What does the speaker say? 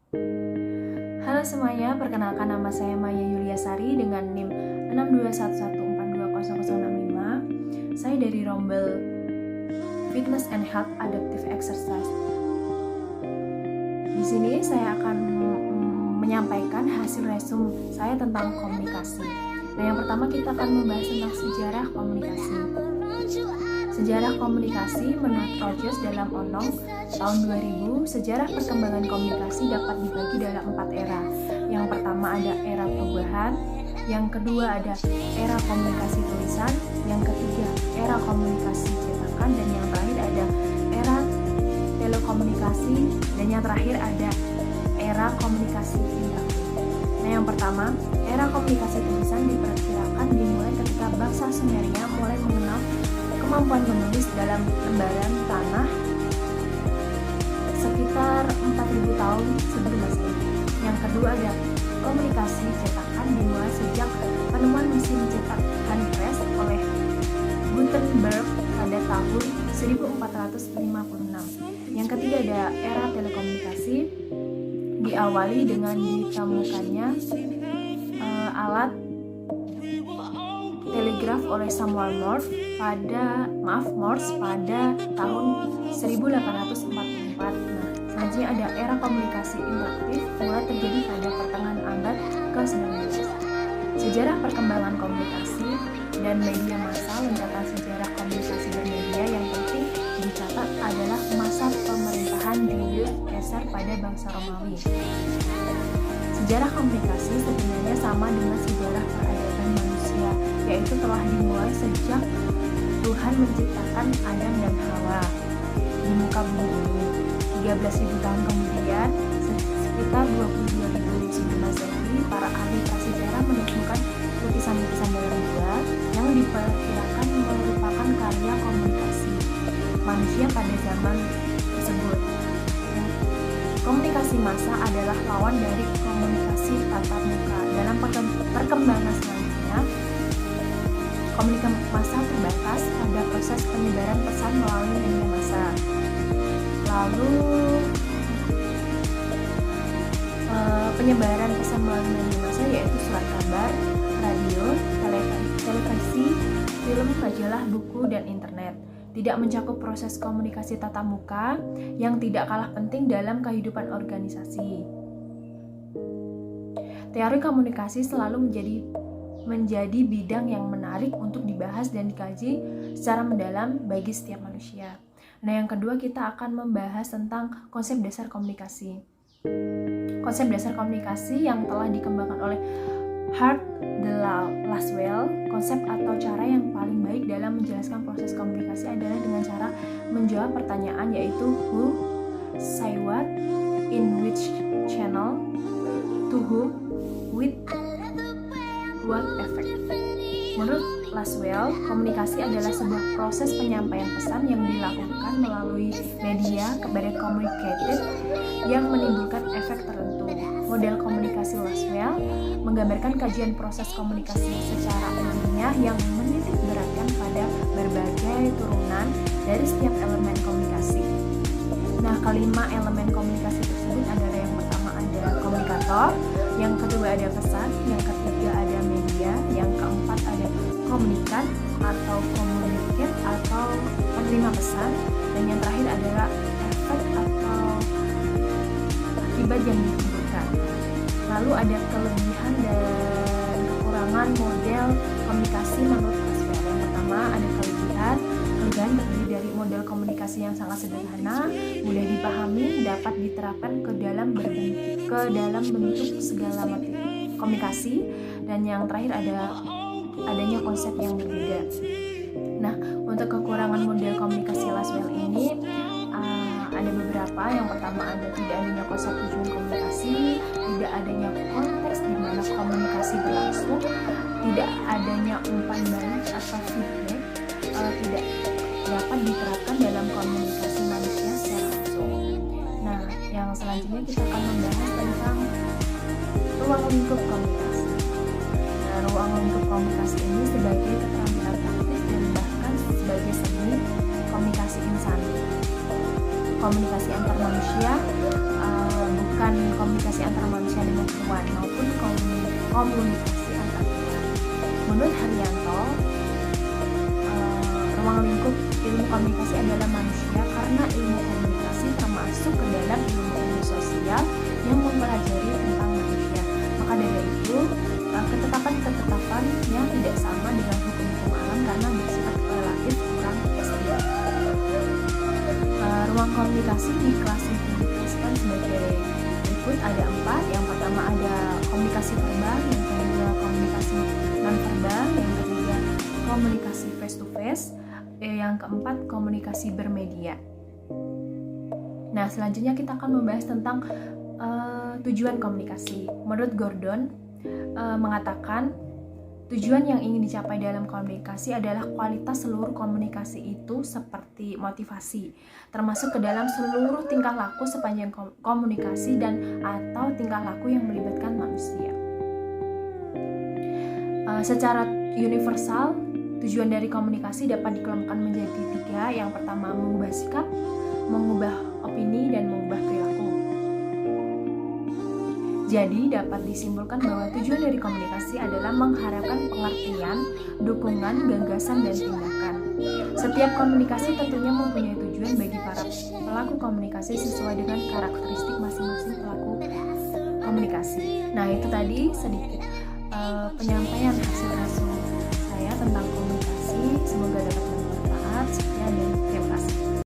Halo semuanya, perkenalkan nama saya Maya Yuliasari dengan NIM 6211420065. Saya dari Rombel Fitness and Health Adaptive Exercise. Di sini saya akan menyampaikan hasil resume saya tentang komunikasi. Nah, yang pertama kita akan membahas tentang sejarah komunikasi. Sejarah komunikasi menurut Rogers dalam Onong tahun 2000, sejarah perkembangan komunikasi dapat dibagi dalam 4 era. Yang pertama ada era perubahan, yang kedua ada era komunikasi tulisan, yang ketiga era komunikasi cetakan, dan yang terakhir ada era telekomunikasi, dan yang terakhir ada era komunikasi interaktif. Nah, yang pertama, era komunikasi tulisan diperkirakan dimulai ketika bangsa Sumeria mulai mengenal kemampuan menulis dalam lembaran tanah sekitar 4000 tahun sebelum Masehi. Yang kedua ada komunikasi cetakan dimulai sejak penemuan mesin cetak hand press oleh Gutenberg pada tahun 1456. Yang ketiga ada era telekomunikasi, diawali dengan ditemukannya alat telegraf oleh Samuel Morse pada tahun 1844. Nah, selanjutnya ada era komunikasi interaktif mulai terjadi pada pertengahan abad ke-19. Sejarah perkembangan komunikasi dan media massa. Loncatan sejarah komunikasi dan media yang penting dicatat adalah masa pemerintahan Julius Caesar pada bangsa Romawi. Sejarah komunikasi sebenarnya sama dengan sejarah peradaban manusia, yaitu telah dimulai sejak Tuhan menciptakan Adam dan Hawa di muka bumi ini. 13.000 tahun kemudian, sekitar 22.000 sebelum Masehi, para ahli prasejarah menemukan lukisan-lukisan dalam gua yang diperkirakan merupakan karya komunikasi manusia pada zaman tersebut. Komunikasi massa adalah lawan dari komunikasi tatap muka. Dalam perkembangan selanjutnya, komunikasi massa terbatas pada proses penyebaran pesan melalui media massa. Lalu penyebaran pesan melalui media massa yaitu surat kabar, radio, televisi, film, majalah, buku, dan internet. Tidak mencakup proses komunikasi tatap muka yang tidak kalah penting dalam kehidupan organisasi. Teori komunikasi selalu menjadi bidang yang menarik untuk dibahas dan dikaji secara mendalam bagi setiap manusia. Nah, yang kedua kita akan membahas tentang konsep dasar komunikasi. Konsep dasar komunikasi yang telah dikembangkan oleh Hart de Lasswell. Konsep atau cara yang paling baik dalam menjelaskan proses komunikasi adalah dengan cara menjawab pertanyaan, yaitu who, say what, in which channel, to whom, with what effect. Menurut Lasswell, komunikasi adalah sebuah proses penyampaian pesan yang dilakukan melalui media kepada communicated yang menimbulkan efek tertentu. Model komunikasi Lasswell menggambarkan kajian proses komunikasi secara ilmiah yang menitik beratkan pada berbagai turunan dari setiap elemen komunikasi. Nah, kelima elemen komunikasi tersebut adalah yang pertama ada komunikator, yang kedua ada pesan, yang ketiga ada media, yang keempat ada komunikan atau communicate atau penerima pesan, dan yang terakhir adalah efek atau akibat yang ditimbulkan. Lalu ada kelebihan dan kekurangan model komunikasi menurut Lasswell. Yang pertama ada kelebihan terdiri dari model komunikasi yang sangat sederhana, mudah dipahami, dapat diterapkan ke dalam bentuk segala materi komunikasi, dan yang terakhir adanya konsep yang berbeda. Nah, untuk kekurangan model komunikasi Lasswell ini ada beberapa. Yang pertama ada tidak adanya konsep tujuan komunikasi, tidak adanya konteks di mana komunikasi berlangsung, tidak adanya umpan balik atau feedback, tidak dapat diterapkan dalam komunikasi manusia secara langsung. Nah, yang selanjutnya kita akan membahas tentang ruang lingkup komunikasi. Nah, ruang lingkup komunikasi ini sebagai keterampilan praktis dan bahkan sebagai seni komunikasi insani. Komunikasi antar manusia bukan bukan komunikasi antara manusia dengan hewan maupun komunikasi antar hewan. Menurut Haryanto, ruang lingkup ilmu komunikasi adalah manusia karena ilmu komunikasi termasuk ke dalam ilmu sosial yang mempelajari tentang manusia. Maka dari itu, ketetapan-ketetapan yang tidak sama dengan hukum-hukum alam karena bersifat relatif kurang pasti. Ruang komunikasi diklasifikasikan sebagai berikut, ada 4. Yang pertama ada komunikasi verbal, yang kedua komunikasi non-verbal, yang ketiga komunikasi face to face, yang keempat komunikasi bermedia. Nah, selanjutnya kita akan membahas tentang tujuan komunikasi. Menurut Gordon mengatakan tujuan yang ingin dicapai dalam komunikasi adalah kualitas seluruh komunikasi itu seperti motivasi, termasuk ke dalam seluruh tingkah laku sepanjang komunikasi dan atau tingkah laku yang melibatkan manusia. Secara universal, tujuan dari komunikasi dapat dikelompokkan menjadi 3. Yang pertama, mengubah sikap, mengubah opini, dan mengubah perilaku. Jadi, dapat disimpulkan bahwa tujuan dari komunikasi adalah mengharapkan pengertian, dukungan, gagasan, dan tindakan. Setiap komunikasi tentunya mempunyai tujuan bagi para pelaku komunikasi sesuai dengan karakteristik masing-masing pelaku komunikasi. Nah, itu tadi sedikit penyampaian hasil saya tentang komunikasi. Semoga dapat bermanfaat. Sekian dan